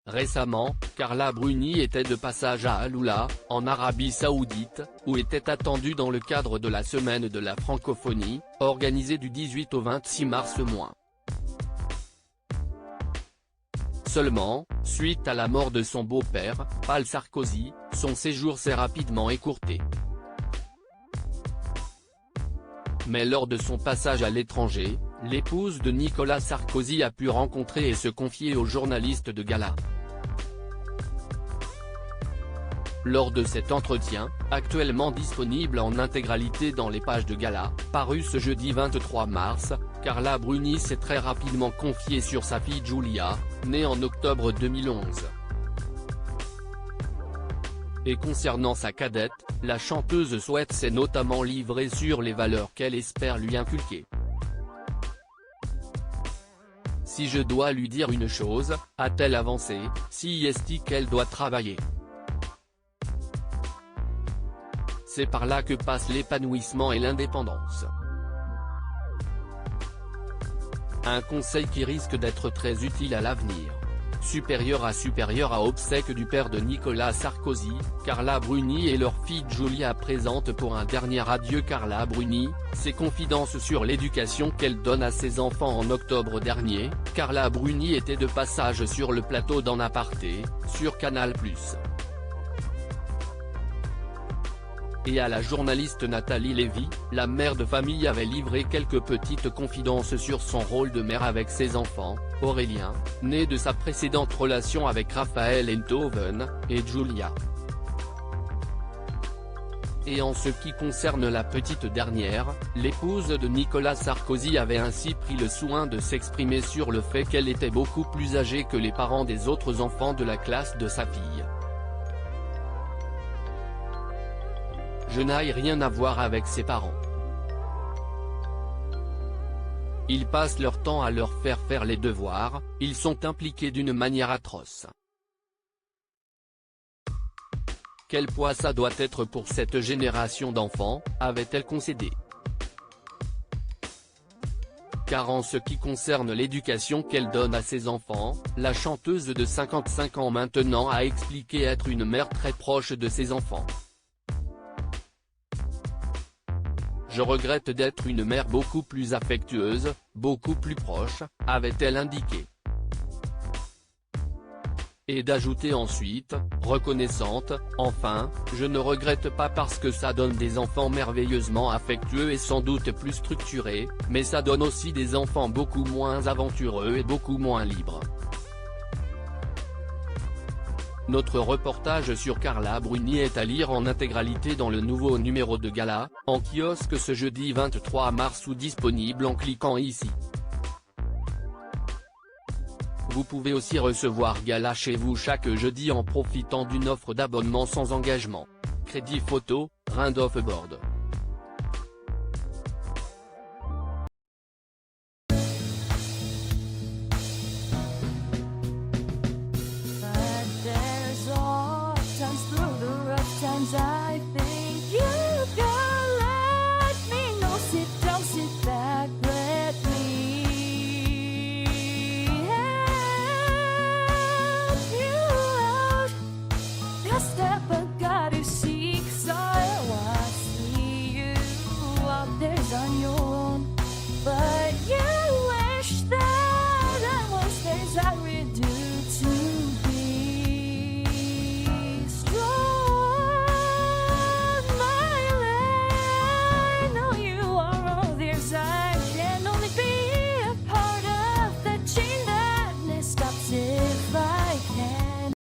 Récemment, Carla Bruni était de passage à Alula, en Arabie Saoudite, où était attendue dans le cadre de la Semaine de la Francophonie, organisée du 18 au 26 mars. Seulement, suite à la mort de son beau-père, Paul Sarkozy, son séjour s'est rapidement écourté. Mais lors de son passage à l'étranger, l'épouse de Nicolas Sarkozy a pu rencontrer et se confier aux journalistes de Gala. Lors de cet entretien, actuellement disponible en intégralité dans les pages de Gala, paru ce jeudi 23 mars, Carla Bruni s'est très rapidement confiée sur sa fille Giulia, née en octobre 2011. Et concernant sa cadette, la chanteuse s'est notamment livrée sur les valeurs qu'elle espère lui inculquer. Si je dois lui dire une chose, a-t-elle avancé, si est qu'elle doit travailler. C'est par là que passe l'épanouissement et l'indépendance. Un conseil qui risque d'être très utile à l'avenir. Supérieur à obsèques du père de Nicolas Sarkozy, Carla Bruni et leur fille Giulia présentent pour un dernier adieu. Carla Bruni, ses confidences sur l'éducation qu'elle donne à ses enfants. En octobre dernier, Carla Bruni était de passage sur le plateau d'En Aparté, sur Canal+. Et à la journaliste Nathalie Lévy, la mère de famille avait livré quelques petites confidences sur son rôle de mère avec ses enfants, Aurélien, né de sa précédente relation avec Raphaël Enthoven, et Giulia. Et en ce qui concerne la petite dernière, l'épouse de Nicolas Sarkozy avait ainsi pris le soin de s'exprimer sur le fait qu'elle était beaucoup plus âgée que les parents des autres enfants de la classe de sa fille. Je n'ai rien à voir avec ses parents. Ils passent leur temps à leur faire les devoirs, ils sont impliqués d'une manière atroce. Quel poids ça doit être pour cette génération d'enfants, avait-elle concédé. Car en ce qui concerne l'éducation qu'elle donne à ses enfants, la chanteuse de 55 ans maintenant a expliqué être une mère très proche de ses enfants. Je regrette d'être une mère beaucoup plus affectueuse, beaucoup plus proche, avait-elle indiqué. Et d'ajouter ensuite, reconnaissante, enfin, je ne regrette pas parce que ça donne des enfants merveilleusement affectueux et sans doute plus structurés, mais ça donne aussi des enfants beaucoup moins aventureux et beaucoup moins libres. Notre reportage sur Carla Bruni est à lire en intégralité dans le nouveau numéro de Gala, en kiosque ce jeudi 23 mars ou disponible en cliquant ici. Vous pouvez aussi recevoir Gala chez vous chaque jeudi en profitant d'une offre d'abonnement sans engagement. Crédit photo, Rindoff Board.